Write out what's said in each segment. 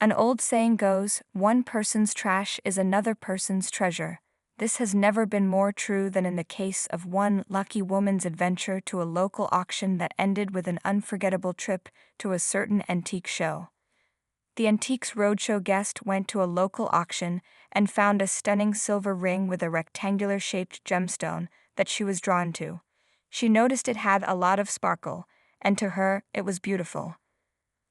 An old saying goes, one person's trash is another person's treasure. This has never been more true than in the case of one lucky woman's adventure to a local auction that ended with an unforgettable trip to a certain antique show. The Antiques Roadshow guest went to a local auction and found a stunning silver ring with a rectangular-shaped gemstone that she was drawn to. She noticed it had a lot of sparkle, and to her, it was beautiful.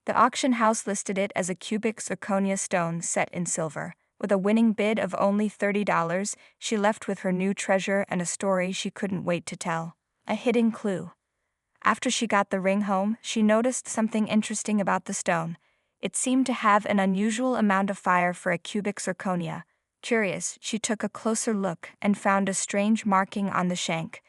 The auction house listed it as a cubic zirconia stone set in silver. With a winning bid of only $30, she left with her new treasure and a story she couldn't wait to tell. A hidden clue. After she got the ring home, she noticed something interesting about the stone. It seemed to have an unusual amount of fire for a cubic zirconia. Curious, she took a closer look and found a strange marking on the shank.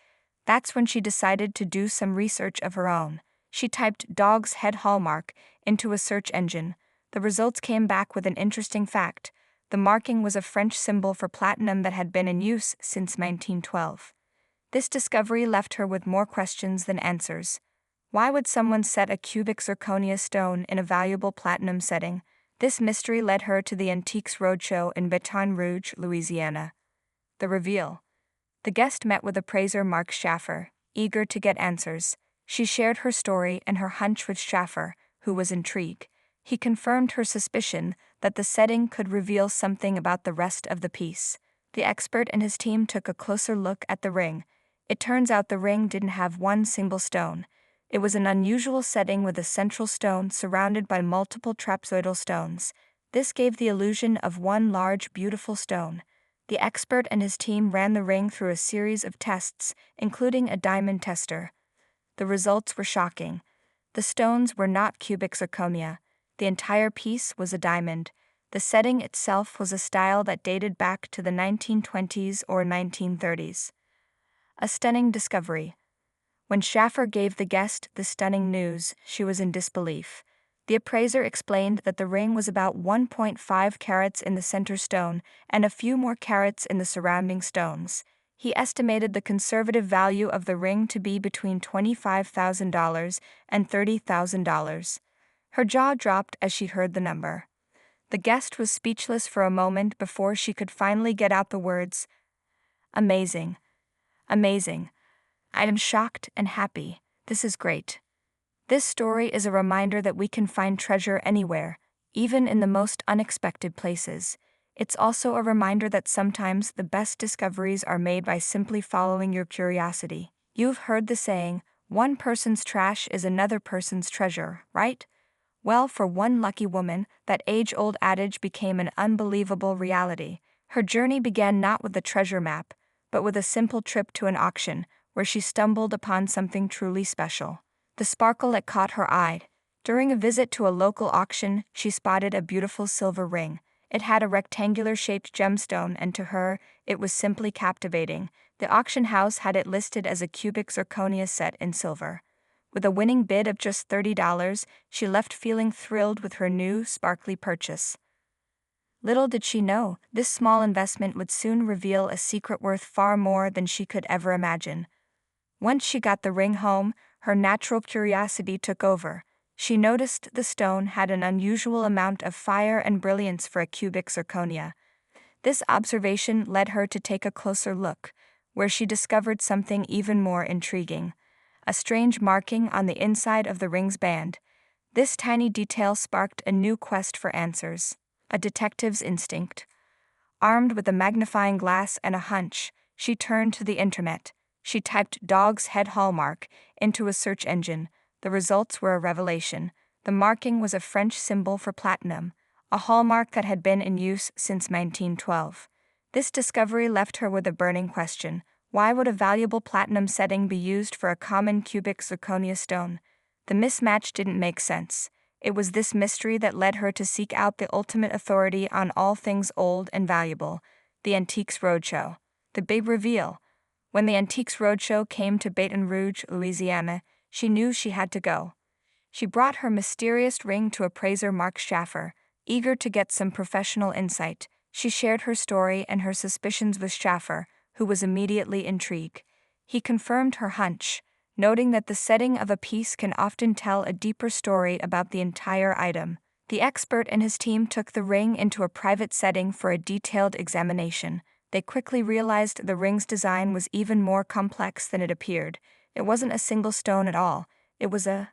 That's when she decided to do some research of her own. She typed "dog's head hallmark" into a search engine. The results came back with an interesting fact. The marking was a French symbol for platinum that had been in use since 1912. This discovery left her with more questions than answers. Why would someone set a cubic zirconia stone in a valuable platinum setting? This mystery led her to the Antiques Roadshow in Baton Rouge, Louisiana. The reveal. The guest met with appraiser Mark Schaffer, eager to get answers. She shared her story and her hunch with Schaffer, who was intrigued. He confirmed her suspicion that the setting could reveal something about the rest of the piece. The expert and his team took a closer look at the ring. It turns out the ring didn't have one single stone. It was an unusual setting with a central stone surrounded by multiple trapezoidal stones. This gave the illusion of one large, beautiful stone. The expert and his team ran the ring through a series of tests, including a diamond tester. The results were shocking. The stones were not cubic zirconia. The entire piece was a diamond. The setting itself was a style that dated back to the 1920s or 1930s. A stunning discovery. When Schaffer gave the guest the stunning news, she was in disbelief. The appraiser explained that the ring was about 1.5 carats in the center stone and a few more carats in the surrounding stones. He estimated the conservative value of the ring to be between $25,000 and $30,000. Her jaw dropped as she heard the number. The guest was speechless for a moment before she could finally get out the words, "Amazing. Amazing. I am shocked and happy. This is great." This story is a reminder that we can find treasure anywhere, even in the most unexpected places. It's also a reminder that sometimes the best discoveries are made by simply following your curiosity. You've heard the saying, one person's trash is another person's treasure, right? Well, for one lucky woman, that age-old adage became an unbelievable reality. Her journey began not with a treasure map, but with a simple trip to an auction, where she stumbled upon something truly special. The sparkle that caught her eye. During a visit to a local auction, she spotted a beautiful silver ring. It had a rectangular-shaped gemstone, and to her, it was simply captivating. The auction house had it listed as a cubic zirconia set in silver. With a winning bid of just $30, she left feeling thrilled with her new, sparkly purchase. Little did she know, this small investment would soon reveal a secret worth far more than she could ever imagine. Once she got the ring home, her natural curiosity took over. She noticed the stone had an unusual amount of fire and brilliance for a cubic zirconia. This observation led her to take a closer look, where she discovered something even more intriguing. A strange marking on the inside of the ring's band. This tiny detail sparked a new quest for answers. A detective's instinct. Armed with a magnifying glass and a hunch, she turned to the internet. She typed "dog's head hallmark" into a search engine. The results were a revelation. The marking was a French symbol for platinum, a hallmark that had been in use since 1912. This discovery left her with a burning question. Why would a valuable platinum setting be used for a common cubic zirconia stone? The mismatch didn't make sense. It was this mystery that led her to seek out the ultimate authority on all things old and valuable, the Antiques Roadshow. The big reveal. When the Antiques Roadshow came to Baton Rouge, Louisiana, she knew she had to go. She brought her mysterious ring to appraiser Mark Schaffer, eager to get some professional insight. She shared her story and her suspicions with Schaffer, who was immediately intrigued. He confirmed her hunch, noting that the setting of a piece can often tell a deeper story about the entire item. The expert and his team took the ring into a private setting for a detailed examination. They quickly realized the ring's design was even more complex than it appeared. It wasn't a single stone at all. It was a